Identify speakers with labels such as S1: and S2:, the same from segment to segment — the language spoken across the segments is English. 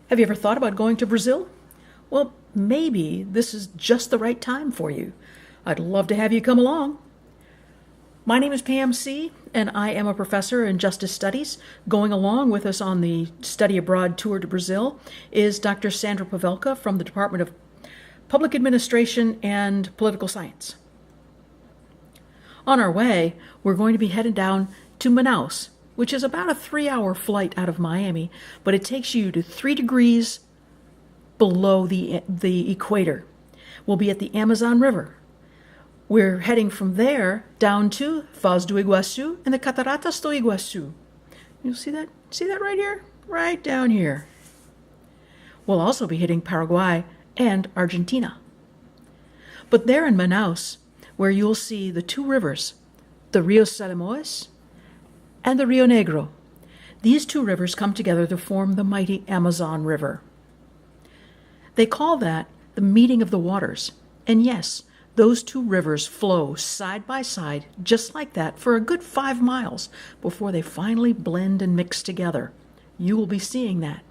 S1: Have you ever thought about going to Brazil? Well, maybe this is just the right time for you. I'd love to have you come along. My name is Pam C., and I am a professor in Justice Studies. Going along with us on the Study Abroad tour to Brazil is Dr. Sandra Pavelka from the Department of Public Administration and Political Science. On our way, we're going to be headed down to Manaus, which is about a 3-hour flight out of Miami, but it takes you to 3 degrees below the equator. We'll be at the Amazon River. We're heading from there down to Foz do Iguaçu and the Cataratas do Iguaçu. You see that? See that right here? Right down here. We'll also be hitting Paraguay and Argentina. But there in Manaus, where you'll see the 2 rivers, the Rio Solimões and the Rio Negro. These 2 rivers come together to form the mighty Amazon River. They call that the meeting of the waters. And yes, those 2 rivers flow side by side, just like that, for a good 5 miles before they finally blend and mix together. You will be seeing that.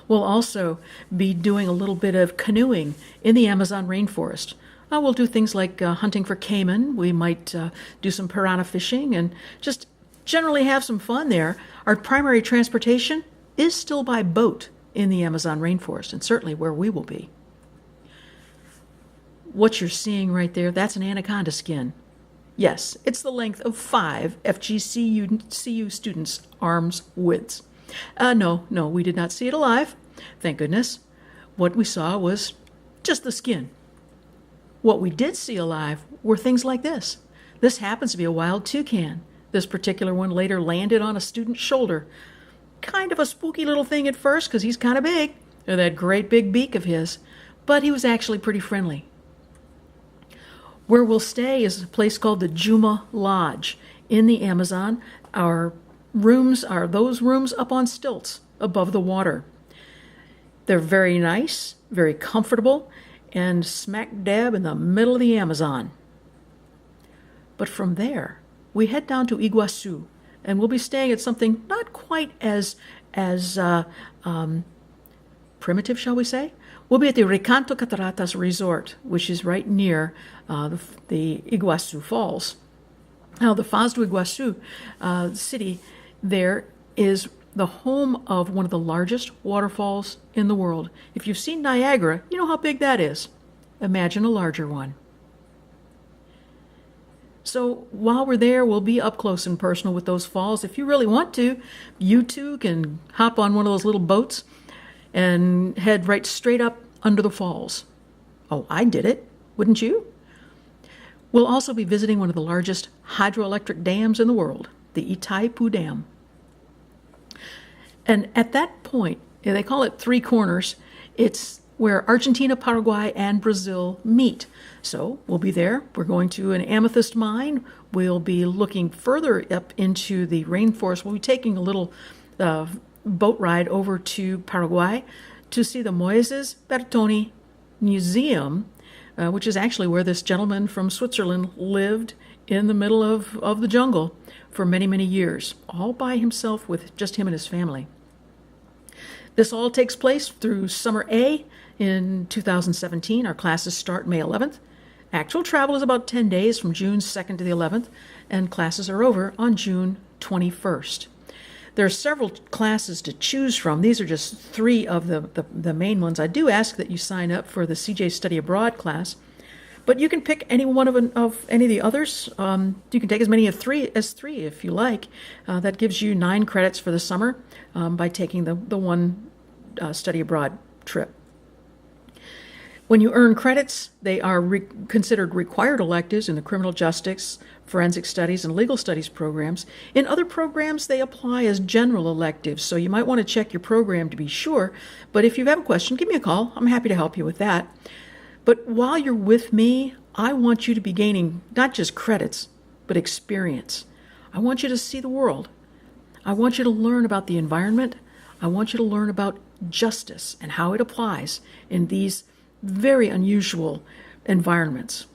S1: We'll also be doing a little bit of canoeing in the Amazon rainforest. We'll do things like hunting for caiman. We might do some piranha fishing and just generally have some fun there. Our primary transportation is still by boat in the Amazon rainforest, and certainly where we will be. What you're seeing right there, that's an anaconda skin. Yes, it's the length of 5 FGCU students' arms widths. No, we did not see it alive. Thank goodness. What we saw was just the skin. What we did see alive were things like this. This happens to be a wild toucan. This particular one later landed on a student's shoulder. Kind of a spooky little thing at first because he's kind of big, and that great big beak of his, but he was actually pretty friendly. Where we'll stay is a place called the Juma Lodge in the Amazon. Our rooms are those rooms up on stilts above the water. They're very nice, very comfortable, and smack dab in the middle of the Amazon. But from there, we head down to Iguaçu, and we'll be staying at something not quite as primitive, shall we say? We'll be at the Recanto Cataratas Resort, which is right near the Iguaçu Falls. Now, the Foz do Iguaçu city there is the home of one of the largest waterfalls in the world. If you've seen Niagara, you know how big that is. Imagine a larger one. So while we're there, we'll be up close and personal with those falls. If you really want to, you too can hop on one of those little boats and head right straight up under the falls. Oh, I did it. Wouldn't you? We'll also be visiting one of the largest hydroelectric dams in the world, the Itaipu Dam. And at that point, they call it 3 corners. It's where Argentina, Paraguay, and Brazil meet. So we'll be there. We're going to an amethyst mine. We'll be looking further up into the rainforest. We'll be taking a little boat ride over to Paraguay to see the Moises Bertoni Museum, which is actually where this gentleman from Switzerland lived in the middle of the jungle for many, many years, all by himself with just him and his family. This all takes place through Summer A in 2017. Our classes start May 11th. Actual travel is about 10 days from June 2nd to the 11th, and classes are over on June 21st. There are several classes to choose from. These are just 3 of the main ones. I do ask that you sign up for the CJ Study Abroad class, but you can pick any one of any of the others. You can take as many as 3 if you like. That gives you 9 credits for the summer by taking the one study abroad trip. When you earn credits, they are considered required electives in the criminal justice, forensic studies, and legal studies programs. In other programs, they apply as general electives, so you might want to check your program to be sure. But if you have a question, give me a call. I'm happy to help you with that. But while you're with me, I want you to be gaining not just credits, but experience. I want you to see the world. I want you to learn about the environment. I want you to learn about justice and how it applies in these very unusual environments.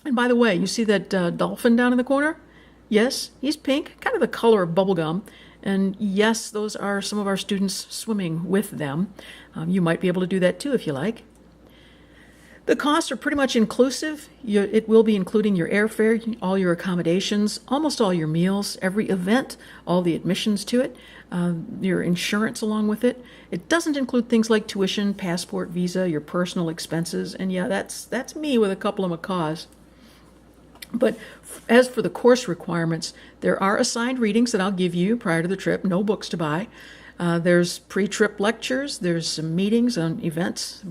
S1: And by the way, you see that dolphin down in the corner? Yes, he's pink, kind of the color of bubblegum. And yes, those are some of our students swimming with them. You might be able to do that too if you like. The costs are pretty much inclusive. It will be including your airfare, all your accommodations, almost all your meals, every event, all the admissions to it, your insurance along with it. It doesn't include things like tuition, passport, visa, your personal expenses, and yeah, that's me with a couple of macaws. But as for the course requirements, there are assigned readings that I'll give you prior to the trip, no books to buy. There's pre-trip lectures, there's some meetings on events.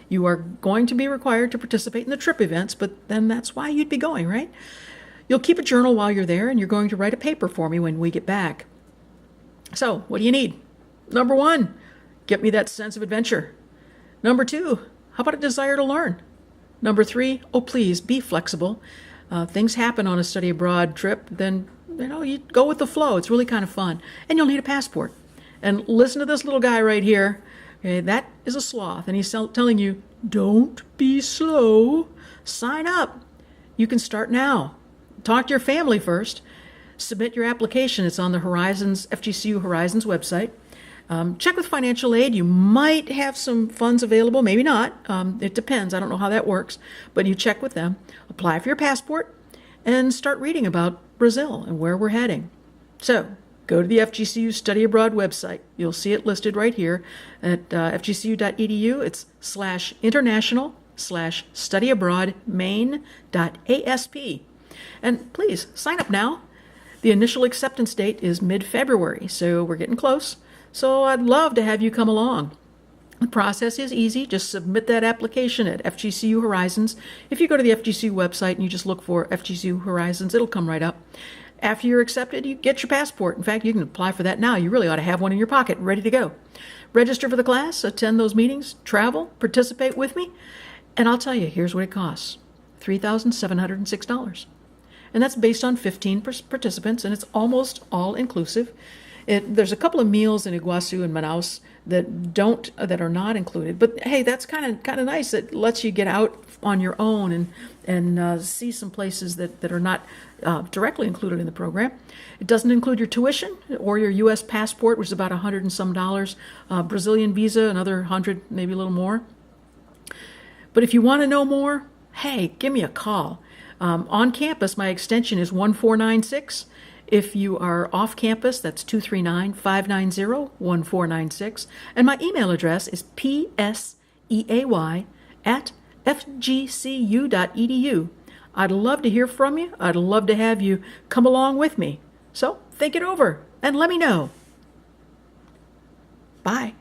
S1: You are going to be required to participate in the trip events, but then that's why you'd be going, right? You'll keep a journal while you're there, and you're going to write a paper for me when we get back. So, what do you need? Number 1, get me that sense of adventure. Number 2, how about a desire to learn? Number 3, oh please, be flexible. Things happen on a study abroad trip, then you go with the flow. It's really kind of fun. And you'll need a passport. And listen to this little guy right here. Okay, that is a sloth, and he's telling you, don't be slow. Sign up. You can start now. Talk to your family first. Submit your application. It's on the FGCU Horizons website. Check with financial aid. You might have some funds available, maybe not. It depends. I don't know how that works. But you check with them. Apply for your passport and start reading about Brazil and where we're heading. So go to the FGCU Study Abroad website. You'll see it listed right here at fgcu.edu. It's /international/studyabroadmain.asp. And please sign up now. The initial acceptance date is mid-February, so we're getting close. So I'd love to have you come along. The process is easy. Just submit that application at FGCU Horizons. If you go to the FGCU website and you just look for FGCU Horizons, it'll come right up. After you're accepted, you get your passport. In fact, you can apply for that now. You really ought to have one in your pocket, ready to go. Register for the class, attend those meetings, travel, participate with me, and I'll tell you, here's what it costs. $3,706. And that's based on 15 participants, and it's almost all inclusive. There's a couple of meals in Iguazu and Manaus that are not included, but hey, that's kind of nice. It lets you get out on your own and see some places that are not directly included in the program. It doesn't include your tuition or your U.S. passport, which is about $100 and some dollars. Brazilian visa, another 100, maybe a little more. But if you want to know more, hey, give me a call. On campus, my extension is 1496. If you are off campus, that's 239-590-1496. And my email address is pseay@fgcu.edu. I'd love to hear from you. I'd love to have you come along with me. So think it over and let me know. Bye.